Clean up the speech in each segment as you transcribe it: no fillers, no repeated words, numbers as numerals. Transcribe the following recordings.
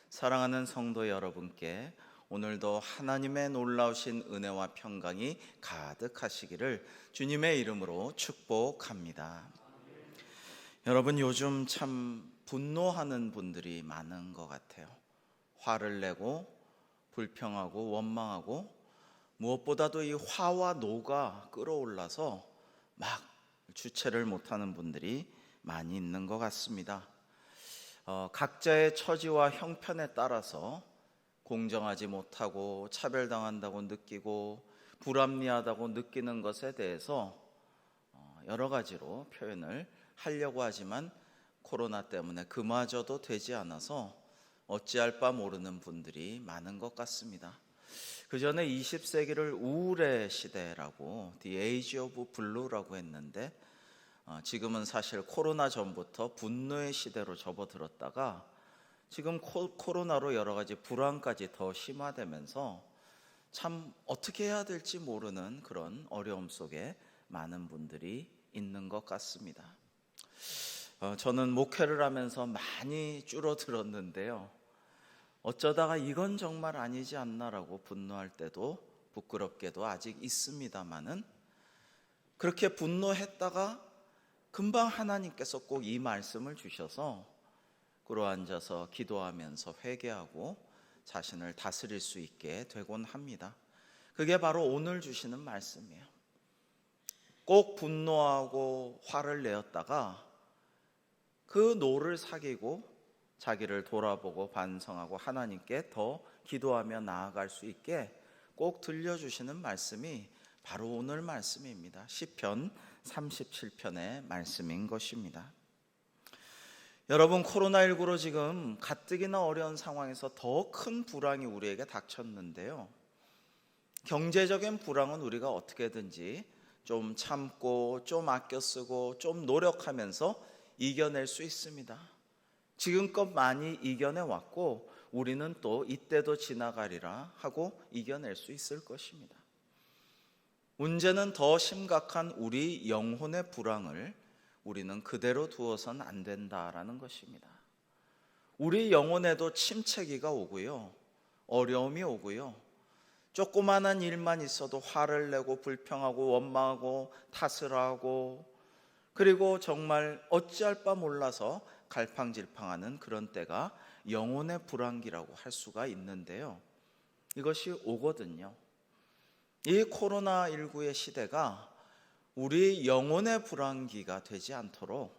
사랑하는 성도 여러분께 오늘도 하나님의 놀라우신 은혜와 평강이 가득하시기를 주님의 이름으로 축복합니다. 여러분, 요즘 참 분노하는 분들이 많은 것 같아요. 화를 내고 불평하고 원망하고, 무엇보다도 이 화와 노가 끌어올라서 막 주체를 못하는 분들이 많이 있는 것 같습니다. 각자의 처지와 형편에 따라서 공정하지 못하고 차별당한다고 느끼고 불합리하다고 느끼는 것에 대해서 여러 가지로 표현을 하려고 하지만 코로나 때문에 그마저도 되지 않아서 어찌할 바 모르는 분들이 많은 것 같습니다. 그 전에 20세기를 우울의 시대라고 The Age of Blue라고 했는데, 지금은 사실 코로나 전부터 분노의 시대로 접어들었다가 지금 코로나로 여러 가지 불안까지 더 심화되면서 참 어떻게 해야 될지 모르는 그런 어려움 속에 많은 분들이 있는 것 같습니다. 저는 목회를 하면서 많이 줄어들었는데요, 어쩌다가 이건 정말 아니지 않나라고 분노할 때도 부끄럽게도 아직 있습니다만은, 그렇게 분노했다가 금방 하나님께서 꼭 이 말씀을 주셔서 꿇어앉아서 기도하면서 회개하고 자신을 다스릴 수 있게 되곤 합니다. 그게 바로 오늘 주시는 말씀이에요. 꼭 분노하고 화를 내었다가 그 노를 사귀고 자기를 돌아보고 반성하고 하나님께 더 기도하며 나아갈 수 있게 꼭 들려주시는 말씀이 바로 오늘 말씀입니다. 시편 37편의 말씀인 것입니다. 여러분, 코로나19로 지금 가뜩이나 어려운 상황에서 더 큰 불황이 우리에게 닥쳤는데요, 경제적인 불황은 우리가 어떻게든지 좀 참고 좀 아껴 쓰고 좀 노력하면서 이겨낼 수 있습니다. 지금껏 많이 이겨내 왔고 우리는 또 이때도 지나가리라 하고 이겨낼 수 있을 것입니다. 문제는 더 심각한 우리 영혼의 불황을 우리는 그대로 두어선 안 된다라는 것입니다. 우리 영혼에도 침체기가 오고요, 어려움이 오고요, 조그만한 일만 있어도 화를 내고 불평하고 원망하고 탓을 하고, 그리고 정말 어찌할 바 몰라서 갈팡질팡하는 그런 때가 영혼의 불황기라고 할 수가 있는데요, 이것이 오거든요. 이 코로나19의 시대가 우리 영혼의 불황기가 되지 않도록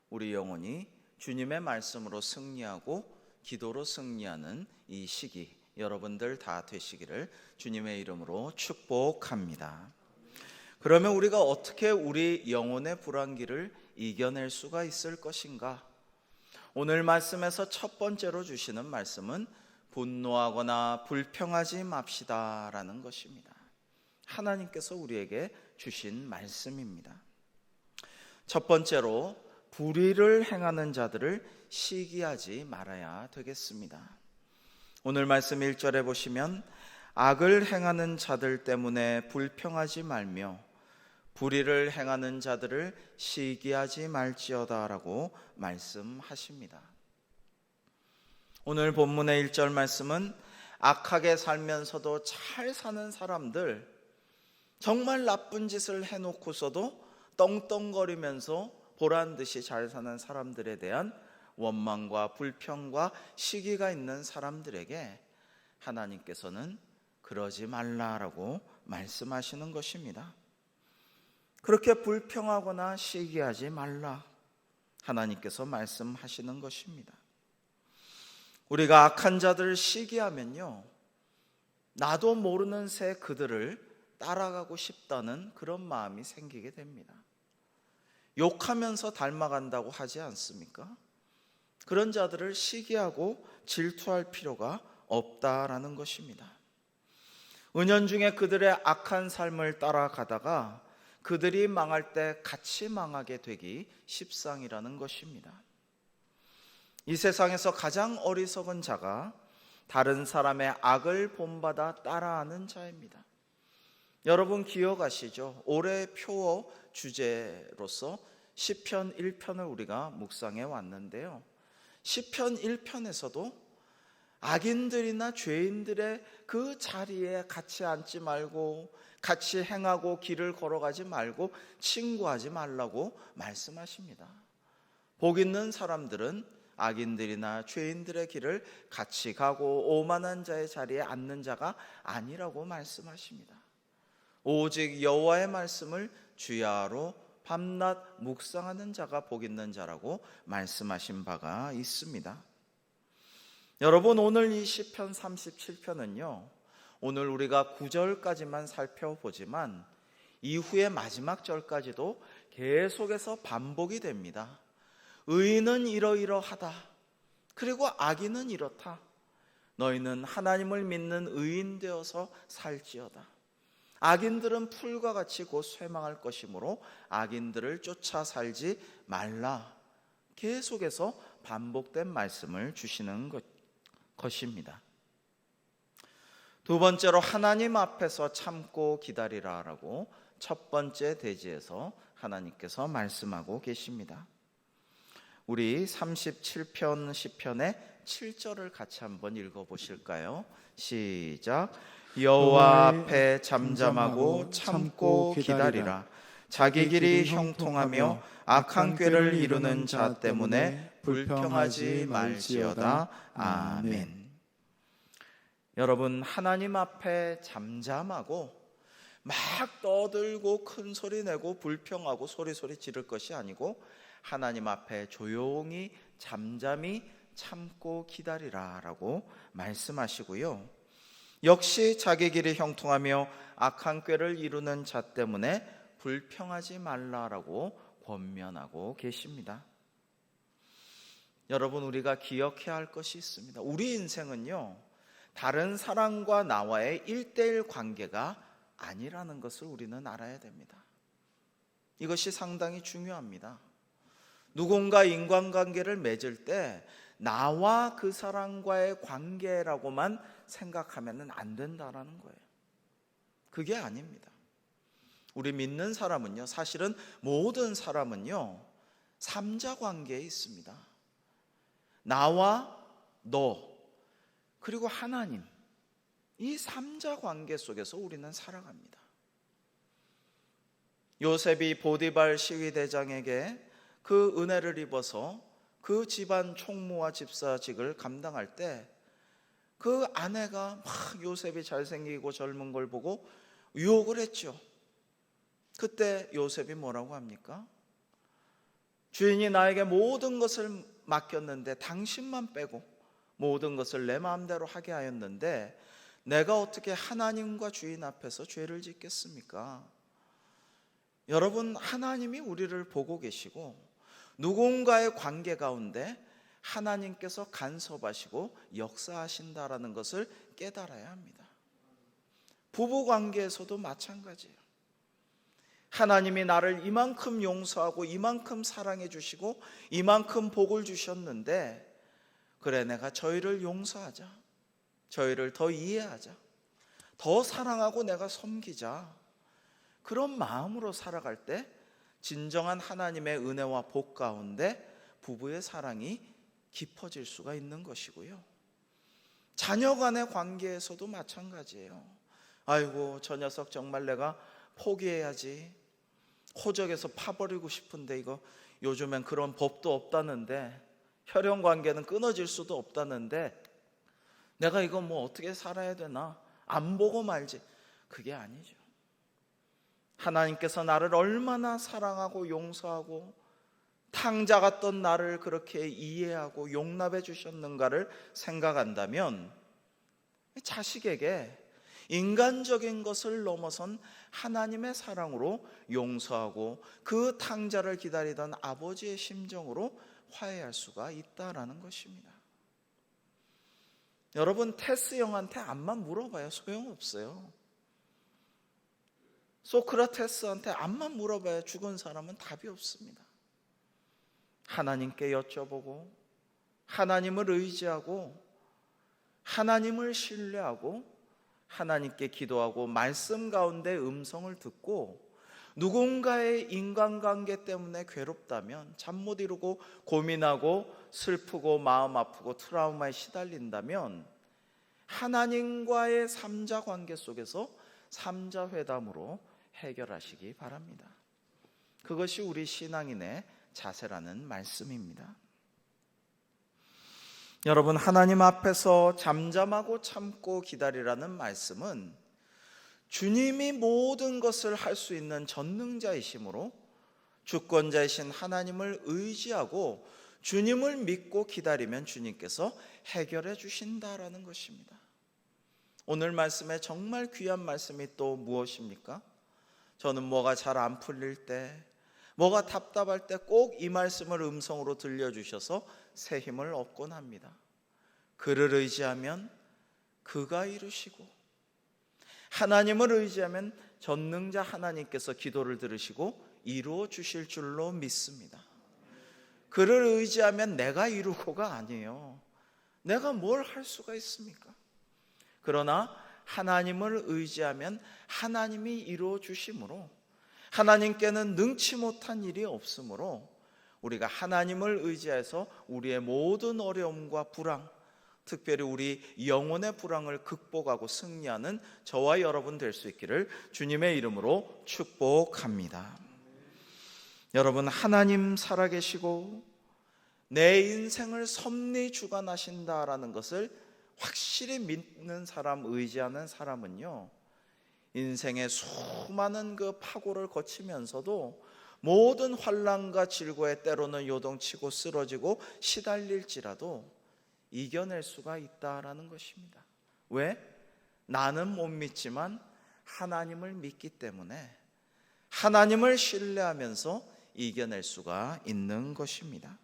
우리 영혼이 주님의 말씀으로 승리하고 기도로 승리하는 이 시기, 여러분들 다 되시기를 주님의 이름으로 축복합니다. 그러면 우리가 어떻게 우리 영혼의 불황기를 이겨낼 수가 있을 것인가? 오늘 말씀에서 첫 번째로 주시는 말씀은 분노하거나 불평하지 맙시다라는 것입니다. 하나님께서 우리에게 주신 말씀입니다. 첫 번째로 불의를 행하는 자들을 시기하지 말아야 되겠습니다. 오늘 말씀 1절에 보시면 악을 행하는 자들 때문에 불평하지 말며 불의를 행하는 자들을 시기하지 말지어다라고 말씀하십니다. 오늘 본문의 1절 말씀은 악하게 살면서도 잘 사는 사람들, 정말 나쁜 짓을 해놓고서도 떵떵거리면서 보란듯이 잘 사는 사람들에 대한 원망과 불평과 시기가 있는 사람들에게 하나님께서는 그러지 말라라고 말씀하시는 것입니다. 그렇게 불평하거나 시기하지 말라, 하나님께서 말씀하시는 것입니다. 우리가 악한 자들을 시기하면요, 나도 모르는 새 그들을 따라가고 싶다는 그런 마음이 생기게 됩니다. 욕하면서 닮아간다고 하지 않습니까? 그런 자들을 시기하고 질투할 필요가 없다라는 것입니다. 은연중에 그들의 악한 삶을 따라가다가 그들이 망할 때 같이 망하게 되기 십상이라는 것입니다. 이 세상에서 가장 어리석은 자가 다른 사람의 악을 본받아 따라하는 자입니다. 여러분 기억하시죠? 올해 표어 주제로서 시편 1편을 우리가 묵상해 왔는데요, 시편 1편에서도 악인들이나 죄인들의 그 자리에 같이 앉지 말고, 같이 행하고 길을 걸어가지 말고 친구하지 말라고 말씀하십니다. 복 있는 사람들은 악인들이나 죄인들의 길을 같이 가고 오만한 자의 자리에 앉는 자가 아니라고 말씀하십니다. 오직 여호와의 말씀을 주야로 밤낮 묵상하는 자가 복 있는 자라고 말씀하신 바가 있습니다. 여러분, 오늘 이 시편 37편은요, 오늘 우리가 9절까지만 살펴보지만 이후의 마지막 절까지도 계속해서 반복이 됩니다. 의인은 이러이러하다. 그리고 악인은 이렇다. 너희는 하나님을 믿는 의인 되어서 살지어다. 악인들은 풀과 같이 곧 쇠망할 것이므로 악인들을 쫓아 살지 말라. 계속해서 반복된 말씀을 주시는 것입니다. 두 번째로 하나님 앞에서 참고 기다리라라고 첫 번째 대지에서 하나님께서 말씀하고 계십니다. 우리 37편 시편의 7절을 같이 한번 읽어보실까요? 시작. 여호와 앞에 잠잠하고 참고 기다리라. 자기 길이 형통하며 악한 꾀를 이루는 자 때문에 불평하지 말지어다. 아멘. 여러분, 하나님 앞에 잠잠하고 막 떠들고 큰 소리 내고 불평하고 소리소리 지를 것이 아니고 하나님 앞에 조용히 잠잠히 참고 기다리라 라고 말씀하시고요, 역시 자기 길이 형통하며 악한 꾀를 이루는 자 때문에 불평하지 말라라고 권면하고 계십니다. 여러분, 우리가 기억해야 할 것이 있습니다. 우리 인생은요, 다른 사람과 나와의 1:1 관계가 아니라는 것을 우리는 알아야 됩니다. 이것이 상당히 중요합니다. 누군가 인간관계를 맺을 때 나와 그 사람과의 관계라고만 생각하면 안 된다라는 거예요. 그게 아닙니다. 우리 믿는 사람은요, 사실은 모든 사람은요, 3자 관계에 있습니다. 나와 너 그리고 하나님, 이 3자 관계 속에서 우리는 살아갑니다. 요셉이 보디발 시위대장에게 그 은혜를 입어서 그 집안 총무와 집사직을 감당할 때 그 아내가 막 요셉이 잘생기고 젊은 걸 보고 유혹을 했죠. 그때 요셉이 뭐라고 합니까? 주인이 나에게 모든 것을 맡겼는데 당신만 빼고 모든 것을 내 마음대로 하게 하였는데 내가 어떻게 하나님과 주인 앞에서 죄를 짓겠습니까? 여러분, 하나님이 우리를 보고 계시고 누군가의 관계 가운데 하나님께서 간섭하시고 역사하신다라는 것을 깨달아야 합니다. 부부 관계에서도 마찬가지예요. 하나님이 나를 이만큼 용서하고 이만큼 사랑해 주시고 이만큼 복을 주셨는데, 그래, 내가 저희를 용서하자, 저희를 더 이해하자, 더 사랑하고 내가 섬기자, 그런 마음으로 살아갈 때 진정한 하나님의 은혜와 복 가운데 부부의 사랑이 깊어질 수가 있는 것이고요, 자녀 간의 관계에서도 마찬가지예요. 아이고, 저 녀석 정말 내가 포기해야지, 호적에서 파버리고 싶은데 이거 요즘엔 그런 법도 없다는데, 혈연 관계는 끊어질 수도 없다는데 내가 이거 뭐 어떻게 살아야 되나, 안 보고 말지. 그게 아니죠. 하나님께서 나를 얼마나 사랑하고 용서하고 탕자 같던 나를 그렇게 이해하고 용납해 주셨는가를 생각한다면 자식에게 인간적인 것을 넘어선 하나님의 사랑으로 용서하고 그 탕자를 기다리던 아버지의 심정으로 화해할 수가 있다라는 것입니다. 여러분, 테스 형한테 암만 물어봐야 소용없어요. 소크라테스한테 암만 물어봐야 죽은 사람은 답이 없습니다. 하나님께 여쭤보고 하나님을 의지하고 하나님을 신뢰하고 하나님께 기도하고 말씀 가운데 음성을 듣고 누군가의 인간관계 때문에 괴롭다면, 잠 못 이루고 고민하고 슬프고 마음 아프고 트라우마에 시달린다면 하나님과의 삼자 관계 속에서 삼자 회담으로 해결하시기 바랍니다. 그것이 우리 신앙인의 자세라는 말씀입니다. 여러분, 하나님 앞에서 잠잠하고 참고 기다리라는 말씀은 주님이 모든 것을 할 수 있는 전능자이시므로 주권자이신 하나님을 의지하고 주님을 믿고 기다리면 주님께서 해결해 주신다라는 것입니다. 오늘 말씀에 정말 귀한 말씀이 또 무엇입니까? 저는 뭐가 잘 안 풀릴 때, 뭐가 답답할 때 꼭 이 말씀을 음성으로 들려주셔서 새 힘을 얻곤 합니다. 그를 의지하면 그가 이루시고, 하나님을 의지하면 전능자 하나님께서 기도를 들으시고 이루어 주실 줄로 믿습니다. 그를 의지하면 내가 이루고가 아니에요. 내가 뭘 할 수가 있습니까? 그러나 하나님을 의지하면 하나님이 이루어 주심으로, 하나님께는 능치 못한 일이 없으므로 우리가 하나님을 의지해서 우리의 모든 어려움과 불황, 특별히 우리 영혼의 불황을 극복하고 승리하는 저와 여러분 될 수 있기를 주님의 이름으로 축복합니다. 여러분, 하나님 살아계시고 내 인생을 섭리 주관하신다라는 것을 확실히 믿는 사람, 의지하는 사람은요, 인생의 수많은 그 파고를 거치면서도 모든 환난과 질고에 때로는 요동치고 쓰러지고 시달릴지라도 이겨낼 수가 있다라는 것입니다. 왜? 나는 못 믿지만 하나님을 믿기 때문에 하나님을 신뢰하면서 이겨낼 수가 있는 것입니다.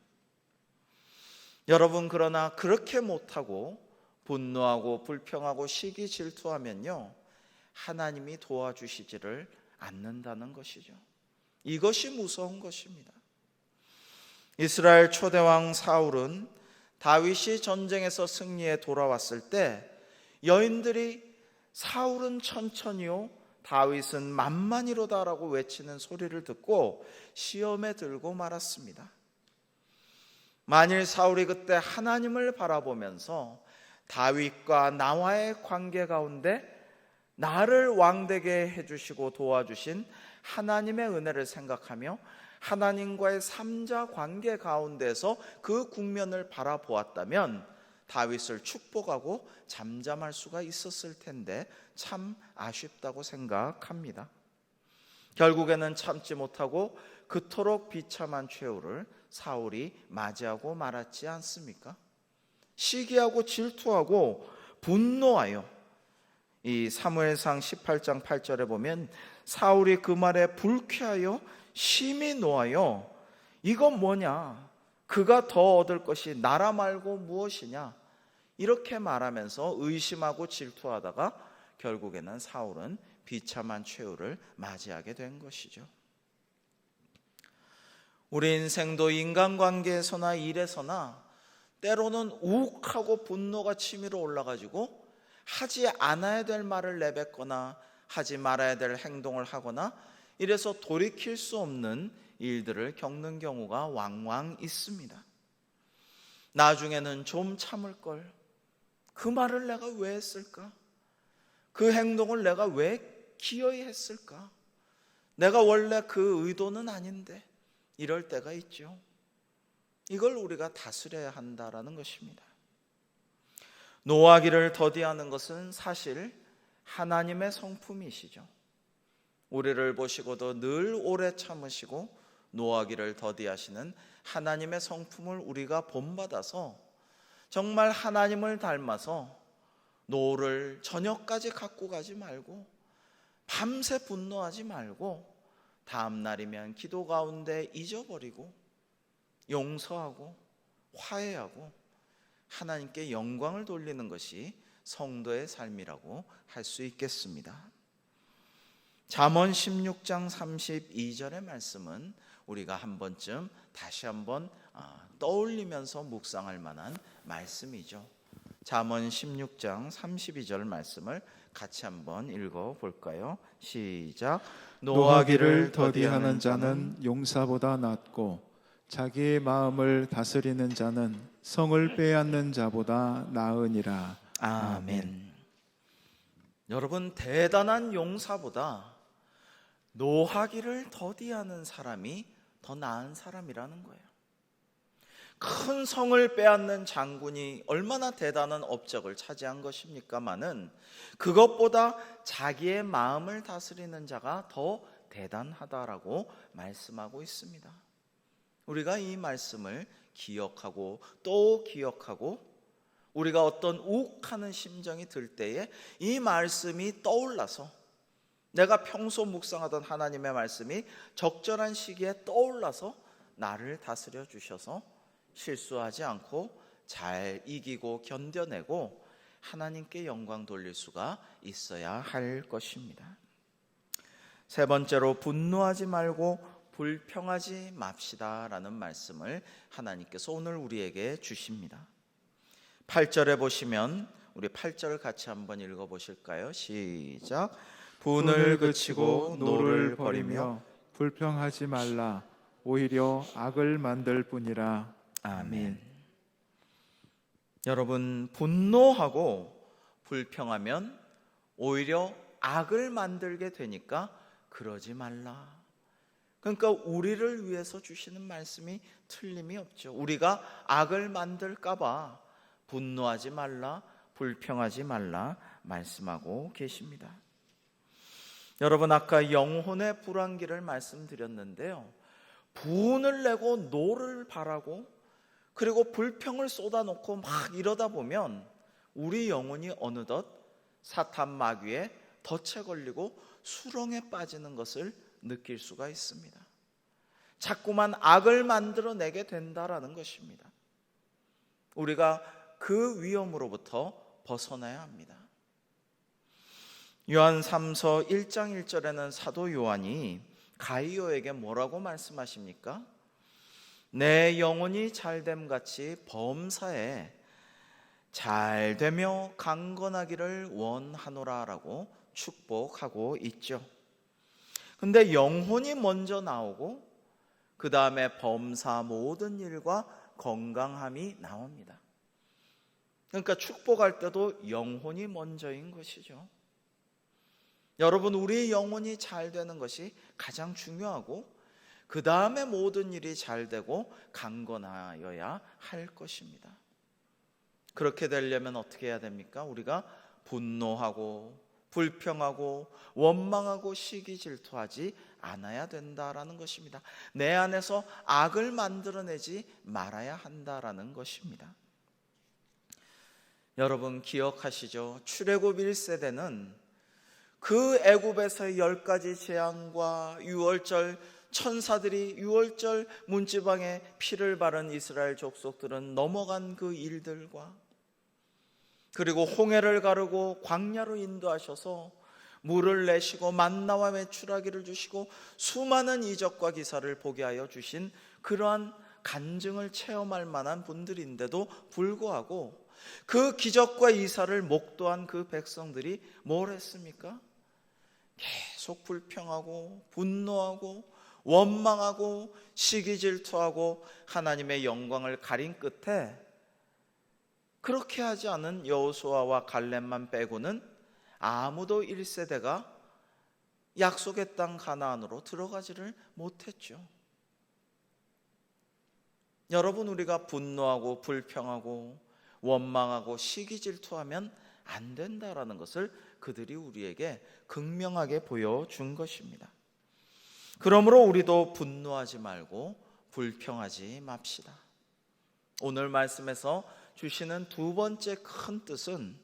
여러분, 그러나 그렇게 못하고 분노하고 불평하고 시기 질투하면요, 하나님이 도와주시지를 않는다는 것이죠. 이것이 무서운 것입니다. 이스라엘 초대왕 사울은 다윗이 전쟁에서 승리해 돌아왔을 때 여인들이 사울은 천천히요, 다윗은 만만이로다라고 외치는 소리를 듣고 시험에 들고 말았습니다. 만일 사울이 그때 하나님을 바라보면서 다윗과 나와의 관계 가운데 나를 왕되게 해주시고 도와주신 하나님의 은혜를 생각하며 하나님과의 삼자 관계 가운데서 그 국면을 바라보았다면 다윗을 축복하고 잠잠할 수가 있었을 텐데 참 아쉽다고 생각합니다. 결국에는 참지 못하고 그토록 비참한 최후를 사울이 맞이하고 말았지 않습니까? 시기하고 질투하고 분노하여, 이 사무엘상 18장 8절에 보면 사울이 그 말에 불쾌하여 심히 노하여 이건 뭐냐, 그가 더 얻을 것이 나라 말고 무엇이냐, 이렇게 말하면서 의심하고 질투하다가 결국에는 사울은 비참한 최후를 맞이하게 된 것이죠. 우리 인생도 인간관계에서나 일에서나 때로는 욱하고 분노가 치밀어 올라가지고 하지 않아야 될 말을 내뱉거나 하지 말아야 될 행동을 하거나 이래서 돌이킬 수 없는 일들을 겪는 경우가 왕왕 있습니다. 나중에는 좀 참을 걸, 그 말을 내가 왜 했을까? 그 행동을 내가 왜 기어이 했을까? 내가 원래 그 의도는 아닌데, 이럴 때가 있죠. 이걸 우리가 다스려야 한다라는 것입니다. 노하기를 더디하는 것은 사실 하나님의 성품이시죠. 우리를 보시고도 늘 오래 참으시고 노하기를 더디하시는 하나님의 성품을 우리가 본받아서 정말 하나님을 닮아서 노를 저녁까지 갖고 가지 말고 밤새 분노하지 말고 다음 날이면 기도 가운데 잊어버리고 용서하고 화해하고 하나님께 영광을 돌리는 것이 성도의 삶이라고 할 수 있겠습니다. 잠언 16장 32절의 말씀은 우리가 한 번쯤 다시 한번 떠올리면서 묵상할 만한 말씀이죠. 잠언 16장 32절 말씀을 같이 한번 읽어볼까요? 시작. 노하기를 더디하는 자는 용사보다 낫고 자기의 마음을 다스리는 자는 성을 빼앗는 자보다 나으니라. 아멘. 여러분, 대단한 용사보다 노하기를 더디하는 사람이 더 나은 사람이라는 거예요. 큰 성을 빼앗는 장군이 얼마나 대단한 업적을 차지한 것입니까마는 그것보다 자기의 마음을 다스리는 자가 더 대단하다라고 말씀하고 있습니다. 우리가 이 말씀을 기억하고 또 기억하고 우리가 어떤 욱하는 심정이 들 때에 이 말씀이 떠올라서 내가 평소 묵상하던 하나님의 말씀이 적절한 시기에 떠올라서 나를 다스려 주셔서 실수하지 않고 잘 이기고 견뎌내고 하나님께 영광 돌릴 수가 있어야 할 것입니다. 세 번째로 분노하지 말고 불평하지 맙시다라는 말씀을 하나님께서 오늘 우리에게 주십니다. 8절에 보시면 우리 8절 같이 한번 읽어보실까요? 시작. 분을 그치고 노를 버리며 불평하지 말라. 오히려 악을 만들 뿐이라. 아멘. 여러분, 분노하고 불평하면 오히려 악을 만들게 되니까 그러지 말라. 그러니까 우리를 위해서 주시는 말씀이 틀림이 없죠. 우리가 악을 만들까 봐 분노하지 말라, 불평하지 말라 말씀하고 계십니다. 여러분, 아까 영혼의 불안기를 말씀드렸는데요, 분을 내고 노를 바라고 그리고 불평을 쏟아놓고 막 이러다 보면 우리 영혼이 어느덧 사탄 마귀에 덫에 걸리고 수렁에 빠지는 것을 느낄 수가 있습니다. 자꾸만 악을 만들어내게 된다라는 것입니다. 우리가 그 위험으로부터 벗어나야 합니다. 요한 3서 1장 1절에는 사도 요한이 가이오에게 뭐라고 말씀하십니까? 내 영혼이 잘됨같이 범사에 잘되며 강건하기를 원하노라라고 축복하고 있죠. 근데 영혼이 먼저 나오고 그 다음에 범사 모든 일과 건강함이 나옵니다. 그러니까 축복할 때도 영혼이 먼저인 것이죠. 여러분, 우리 영혼이 잘 되는 것이 가장 중요하고 그 다음에 모든 일이 잘 되고 강건하여야 할 것입니다. 그렇게 되려면 어떻게 해야 됩니까? 우리가 분노하고 불평하고 원망하고 시기 질투하지 않아야 된다라는 것입니다. 내 안에서 악을 만들어내지 말아야 한다라는 것입니다. 여러분, 기억하시죠? 출애굽 1세대는 그 애굽에서의 10가지 재앙과 유월절 천사들이 유월절 문지방에 피를 바른 이스라엘 족속들은 넘어간 그 일들과 그리고 홍해를 가르고 광야로 인도하셔서 물을 내시고 만나와 메추라기를 주시고 수많은 이적과 기사를 보게 하여 주신 그러한 간증을 체험할 만한 분들인데도 불구하고 그 기적과 이사를 목도한 그 백성들이 뭘 했습니까? 계속 불평하고 분노하고 원망하고 시기질투하고 하나님의 영광을 가린 끝에 그렇게 하지 않은 여호수아와 갈렙만 빼고는 아무도 1세대가 약속의 땅 가나안으로 들어가지를 못했죠. 여러분, 우리가 분노하고 불평하고 원망하고 시기질투하면 안 된다라는 것을 그들이 우리에게 극명하게 보여준 것입니다. 그러므로 우리도 분노하지 말고 불평하지 맙시다. 오늘 말씀에서 주시는 두 번째 큰 뜻은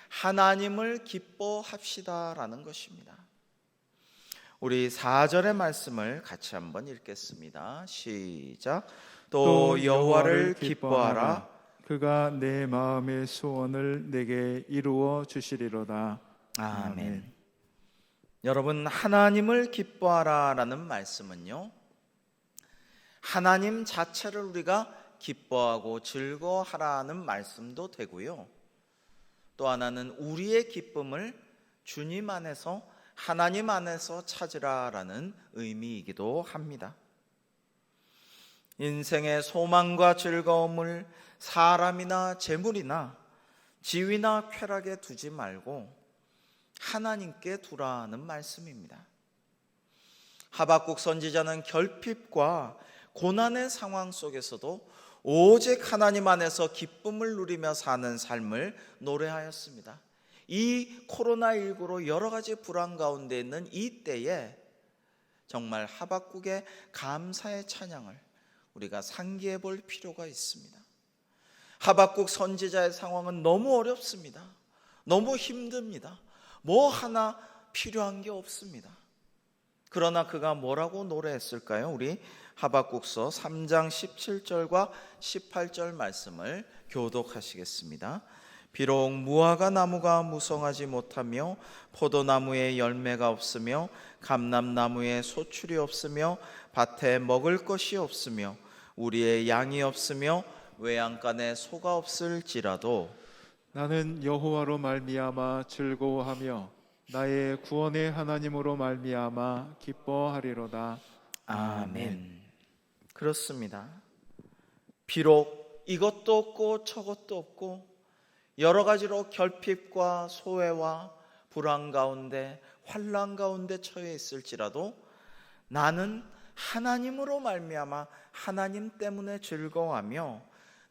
하나님을 기뻐합시다라는 것입니다. 우리 4절의 말씀을 같이 한번 읽겠습니다. 시작. 또 여호와를 기뻐하라. 그가 내 마음의 소원을 내게 이루어 주시리로다. 아멘. 여러분, 하나님을 기뻐하라라는 말씀은요, 하나님 자체를 우리가 기뻐하고 즐거워하라는 말씀도 되고요, 또 하나는 우리의 기쁨을 주님 안에서 하나님 안에서 찾으라라는 의미이기도 합니다. 인생의 소망과 즐거움을 사람이나 재물이나 지위나 쾌락에 두지 말고 하나님께 두라는 말씀입니다. 하박국 선지자는 결핍과 고난의 상황 속에서도 오직 하나님 안에서 기쁨을 누리며 사는 삶을 노래하였습니다. 이 코로나19로 여러 가지 불안 가운데 있는 이 때에 정말 하박국의 감사의 찬양을 우리가 상기해 볼 필요가 있습니다. 하박국 선지자의 상황은 너무 어렵습니다. 너무 힘듭니다. 뭐 하나 필요한 게 없습니다. 그러나 그가 뭐라고 노래했을까요? 우리 하박국서 3장 17절과 18절 말씀을 교독하시겠습니다. 비록 무화과 나무가 무성하지 못하며 포도나무에 열매가 없으며 감람나무에 소출이 없으며 밭에 먹을 것이 없으며 우리의 양이 없으며 외양간에 소가 없을지라도 나는 여호와로 말미암아 즐거워하며 나의 구원의 하나님으로 말미암아 기뻐하리로다. 아멘. 그렇습니다. 비록 이것도 없고 저것도 없고 여러 가지로 결핍과 소외와 불안 가운데 환난 가운데 처해 있을지라도 나는 하나님으로 말미암아 하나님 때문에 즐거워하며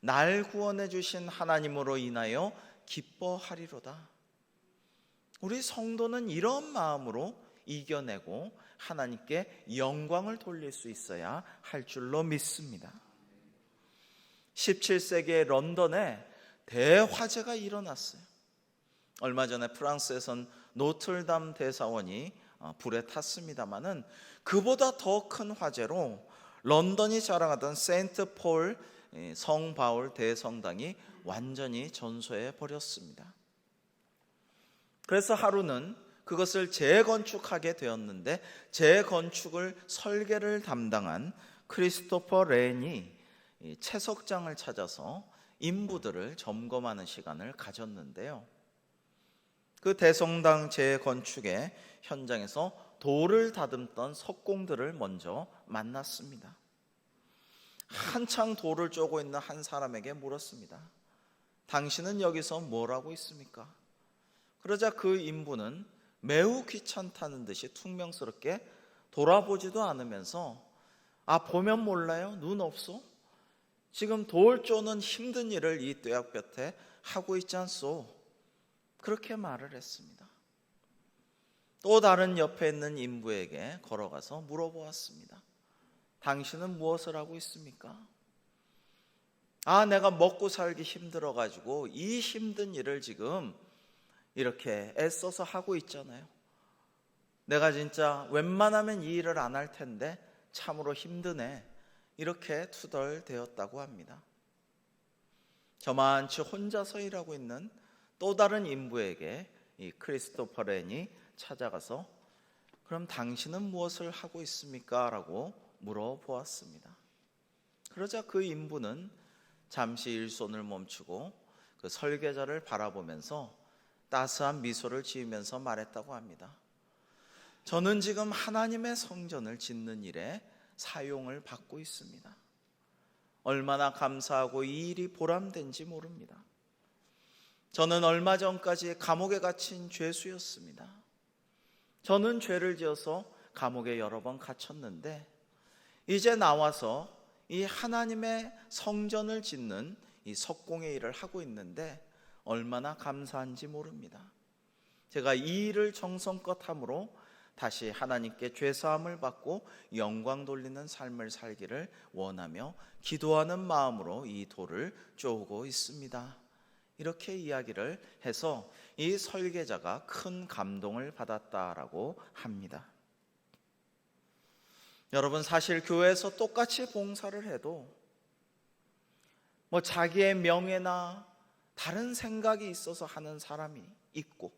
날 구원해 주신 하나님으로 인하여 기뻐하리로다. 우리 성도는 이런 마음으로 이겨내고 하나님께 영광을 돌릴 수 있어야 할 줄로 믿습니다. 17세기의 런던에 대화재가 일어났어요. 얼마 전에 프랑스에선 노틀담 대사원이 불에 탔습니다마는 그보다 더 큰 화재로 런던이 자랑하던 세인트 폴 성 바울 대성당이 완전히 전소해 버렸습니다. 그래서 하루는 그것을 재건축하게 되었는데 재건축을 설계를 담당한 크리스토퍼 렌이 채석장을 찾아서 인부들을 점검하는 시간을 가졌는데요. 그 대성당 재건축의 현장에서 돌을 다듬던 석공들을 먼저 만났습니다. 한창 돌을 쪼고 있는 한 사람에게 물었습니다. 당신은 여기서 뭘 하고 있습니까? 그러자 그 인부는 매우 귀찮다는 듯이 퉁명스럽게 돌아보지도 않으면서 보면 몰라요? 눈 없소? 지금 돌 쪼는 힘든 일을 이 뙤약볕에 하고 있지 않소? 그렇게 말을 했습니다. 또 다른 옆에 있는 인부에게 걸어가서 물어보았습니다. 당신은 무엇을 하고 있습니까? 내가 먹고 살기 힘들어가지고 이 힘든 일을 지금 이렇게 애써서 하고 있잖아요. 내가 진짜 웬만하면 이 일을 안 할 텐데 참으로 힘드네. 이렇게 투덜대었다고 합니다. 저만치 혼자서 일하고 있는 또 다른 인부에게 이 크리스토퍼 렌이 찾아가서 그럼 당신은 무엇을 하고 있습니까? 라고 물어보았습니다. 그러자 그 인부는 잠시 일손을 멈추고 그 설계자를 바라보면서 따스한 미소를 지으면서 말했다고 합니다. 저는 지금 하나님의 성전을 짓는 일에 사용을 받고 있습니다. 얼마나 감사하고 이 일이 보람된지 모릅니다. 저는 얼마 전까지 감옥에 갇힌 죄수였습니다. 저는 죄를 지어서 감옥에 여러 번 갇혔는데 이제 나와서 이 하나님의 성전을 짓는 이 석공의 일을 하고 있는데 얼마나 감사한지 모릅니다. 제가 이 일을 정성껏 함으로 다시 하나님께 죄사함을 받고 영광 돌리는 삶을 살기를 원하며 기도하는 마음으로 이 돌을 쪼고 있습니다. 이렇게 이야기를 해서 이 설계자가 큰 감동을 받았다라고 합니다. 여러분, 사실 교회에서 똑같이 봉사를 해도 자기의 명예나 다른 생각이 있어서 하는 사람이 있고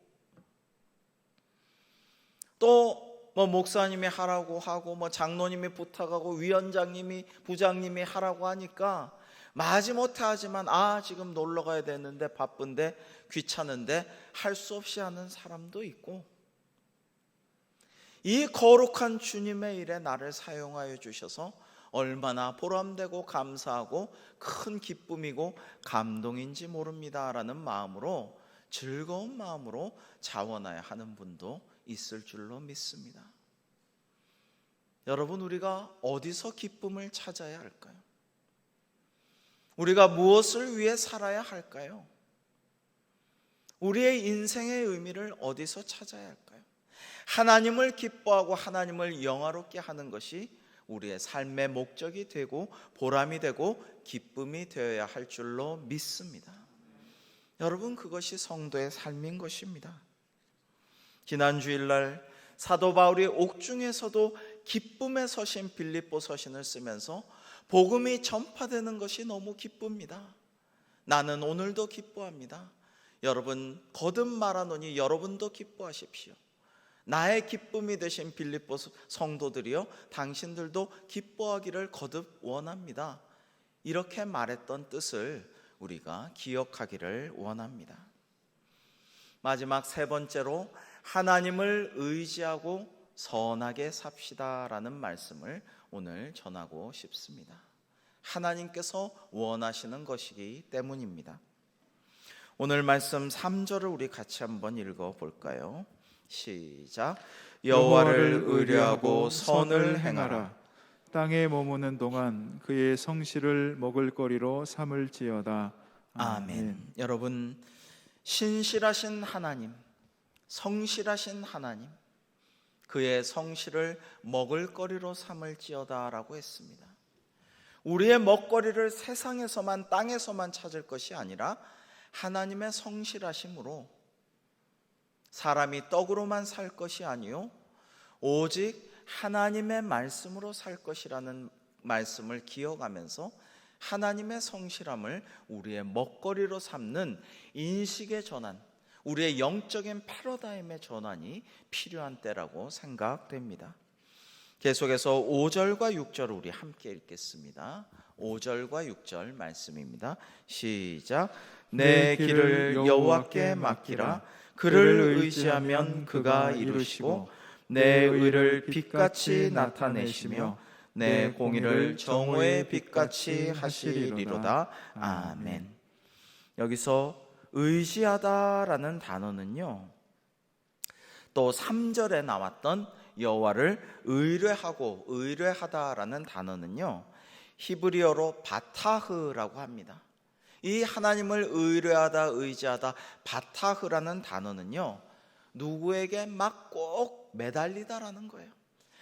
또 목사님이 하라고 하고 장로님이 부탁하고 위원장님이 부장님이 하라고 하니까 마지못해 하지만 지금 놀러 가야 되는데 바쁜데 귀찮은데 할 수 없이 하는 사람도 있고 이 거룩한 주님의 일에 나를 사용하여 주셔서 얼마나 보람되고 감사하고 큰 기쁨이고 감동인지 모릅니다라는 마음으로, 즐거운 마음으로 자원하여 하는 분도 있을 줄로 믿습니다. 여러분, 우리가 어디서 기쁨을 찾아야 할까요? 우리가 무엇을 위해 살아야 할까요? 우리의 인생의 의미를 어디서 찾아야 할까요? 하나님을 기뻐하고 하나님을 영화롭게 하는 것이 우리의 삶의 목적이 되고 보람이 되고 기쁨이 되어야 할 줄로 믿습니다. 여러분, 그것이 성도의 삶인 것입니다. 지난 주일날 사도 바울이 옥중에서도 기쁨의 서신 빌립보 서신을 쓰면서 복음이 전파되는 것이 너무 기쁩니다. 나는 오늘도 기뻐합니다. 여러분, 거듭 말하노니 여러분도 기뻐하십시오. 나의 기쁨이 되신 빌립보 성도들이여, 당신들도 기뻐하기를 거듭 원합니다. 이렇게 말했던 뜻을 우리가 기억하기를 원합니다. 마지막 세 번째로, 하나님을 의지하고 선하게 삽시다라는 말씀을 오늘 전하고 싶습니다. 하나님께서 원하시는 것이기 때문입니다. 오늘 말씀 3절을 우리 같이 한번 읽어볼까요? 시작. 여호와를 의뢰하고 선을 행하라. 땅에 머무는 동안 그의 성실을 먹을거리로 삼을지어다. 아멘. 여러분, 신실하신 하나님, 성실하신 하나님, 그의 성실을 먹을거리로 삼을지어다라고 했습니다. 우리의 먹거리를 세상에서만, 땅에서만 찾을 것이 아니라 하나님의 성실하심으로, 사람이 떡으로만 살 것이 아니요 오직 하나님의 말씀으로 살 것이라는 말씀을 기억하면서 하나님의 성실함을 우리의 먹거리로 삼는 인식의 전환, 우리의 영적인 패러다임의 전환이 필요한 때라고 생각됩니다. 계속해서 5절과 6절을 우리 함께 읽겠습니다. 5절과 6절 말씀입니다. 시작. 내 길을 여호와께 맡기라. 그를 의지하면 그가 이루시고 내 의를 빛같이 나타내시며 내 공의를 정오의 빛같이 하시리로다. 아멘. 여기서 의지하다라는 단어는요, 또 3절에 나왔던 여호와를 의뢰하고 의뢰하다라는 단어는요, 히브리어로 바타흐라고 합니다. 이 하나님을 의뢰하다, 의지하다, 바타흐라는 단어는요, 누구에게 막 꼭 매달리다라는 거예요.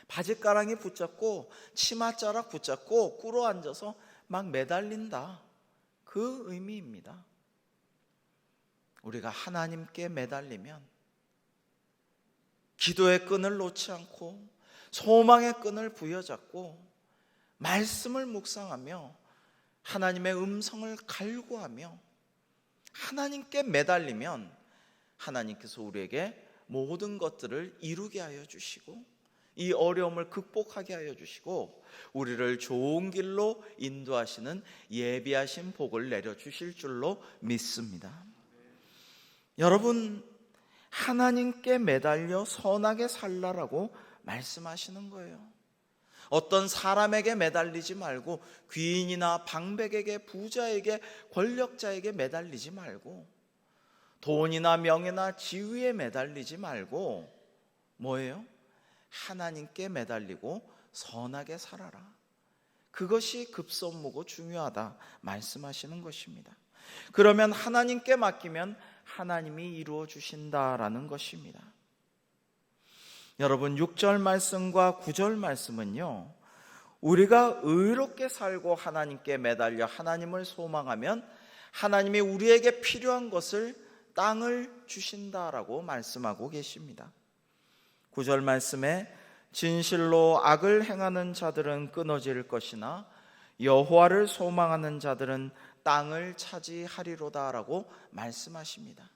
바짓가랑이 붙잡고 치맛자락 붙잡고 꿇어 앉아서 막 매달린다, 그 의미입니다. 우리가 하나님께 매달리면 기도의 끈을 놓지 않고 소망의 끈을 부여잡고 말씀을 묵상하며 하나님의 음성을 갈구하며 하나님께 매달리면 하나님께서 우리에게 모든 것들을 이루게 하여 주시고 이 어려움을 극복하게 하여 주시고 우리를 좋은 길로 인도하시는 예비하신 복을 내려주실 줄로 믿습니다. 여러분, 하나님께 매달려 선하게 살라라고 말씀하시는 거예요. 어떤 사람에게 매달리지 말고, 귀인이나 방백에게, 부자에게, 권력자에게 매달리지 말고, 돈이나 명예나 지위에 매달리지 말고, 뭐예요? 하나님께 매달리고 선하게 살아라. 그것이 급선무고 중요하다 말씀하시는 것입니다. 그러면 하나님께 맡기면 하나님이 이루어 주신다라는 것입니다. 여러분, 6절 말씀과 9절 말씀은요, 우리가 의롭게 살고 하나님께 매달려 하나님을 소망하면 하나님이 우리에게 필요한 것을, 땅을 주신다라고 말씀하고 계십니다. 9절 말씀에 진실로 악을 행하는 자들은 끊어질 것이나 여호와를 소망하는 자들은 땅을 차지하리로다라고 말씀하십니다.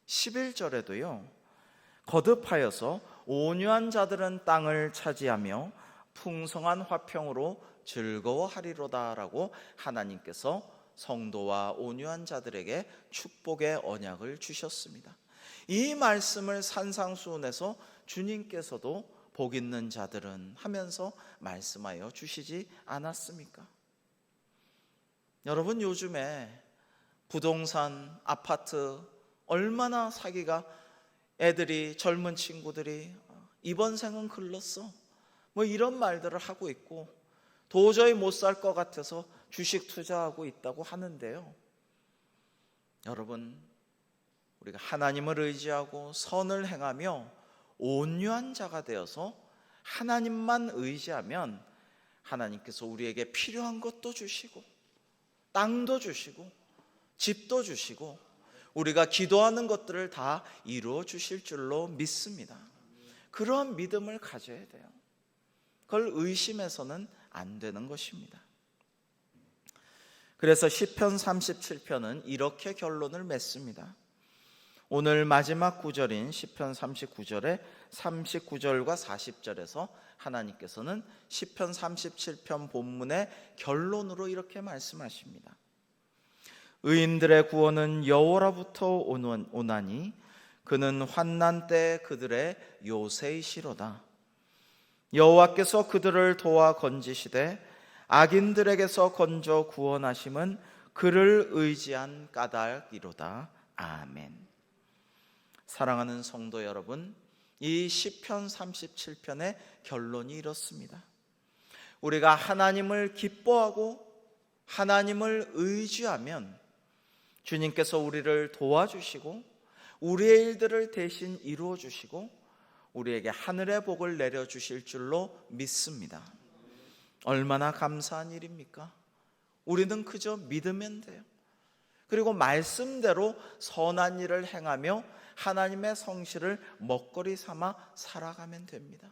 11절에도요, 거듭하여서 온유한 자들은 땅을 차지하며 풍성한 화평으로 즐거워하리로다라고 하나님께서 성도와 온유한 자들에게 축복의 언약을 주셨습니다. 이 말씀을 산상수훈에서 주님께서도 복 있는 자들은 하면서 말씀하여 주시지 않았습니까? 여러분, 요즘에 부동산, 아파트 얼마나 사기가, 애들이, 젊은 친구들이 이번 생은 글렀어 뭐 이런 말들을 하고 있고, 도저히 못 살 것 같아서 주식 투자하고 있다고 하는데요. 여러분, 우리가 하나님을 의지하고 선을 행하며 온유한 자가 되어서 하나님만 의지하면 하나님께서 우리에게 필요한 것도 주시고 땅도 주시고 집도 주시고 우리가 기도하는 것들을 다 이루어 주실 줄로 믿습니다. 그런 믿음을 가져야 돼요. 그걸 의심해서는 안 되는 것입니다. 그래서 시편 37편은 이렇게 결론을 맺습니다. 오늘 마지막 구절인 시편 39절의 39절과 40절에서 하나님께서는 시편 37편 본문의 결론으로 이렇게 말씀하십니다. 의인들의 구원은 여호와로부터 오나니 그는 환난 때 그들의 요새이시로다. 여호와께서 그들을 도와 건지시되 악인들에게서 건져 구원하심은 그를 의지한 까닭이로다. 아멘. 사랑하는 성도 여러분, 이 시편 37편의 결론이 이렇습니다. 우리가 하나님을 기뻐하고 하나님을 의지하면 주님께서 우리를 도와주시고 우리의 일들을 대신 이루어 주시고 우리에게 하늘의 복을 내려주실 줄로 믿습니다. 얼마나 감사한 일입니까? 우리는 그저 믿으면 돼요. 그리고 말씀대로 선한 일을 행하며 하나님의 성실을 먹거리 삼아 살아가면 됩니다.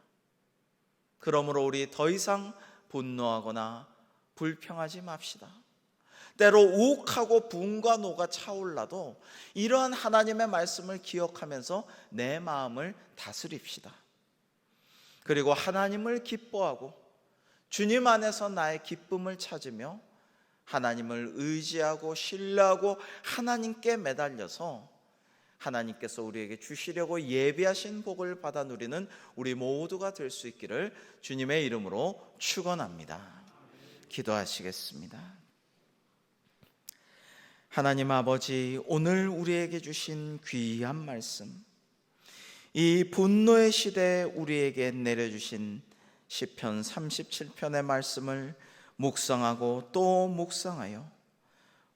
그러므로 우리 더 이상 분노하거나 불평하지 맙시다. 때로 욱하고 분과 노가 차올라도 이러한 하나님의 말씀을 기억하면서 내 마음을 다스립시다. 그리고 하나님을 기뻐하고 주님 안에서 나의 기쁨을 찾으며 하나님을 의지하고 신뢰하고 하나님께 매달려서 하나님께서 우리에게 주시려고 예비하신 복을 받아 누리는 우리 모두가 될 수 있기를 주님의 이름으로 축원합니다. 기도하시겠습니다. 하나님 아버지, 오늘 우리에게 주신 귀한 말씀, 이 분노의 시대에 우리에게 내려주신 시편 37편의 말씀을 묵상하고 또 묵상하여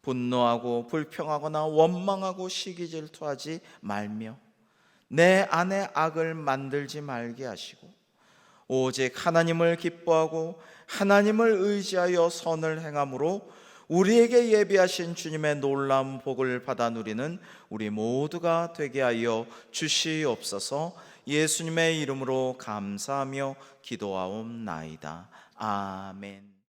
분노하고 불평하거나 원망하고 시기질투하지 말며 내 안에 악을 만들지 말게 하시고 오직 하나님을 기뻐하고 하나님을 의지하여 선을 행함으로 우리에게 예비하신 주님의 놀라운 복을 받아 누리는 우리 모두가 되게 하여 주시옵소서. 예수님의 이름으로 감사하며 기도하옵나이다. 아멘.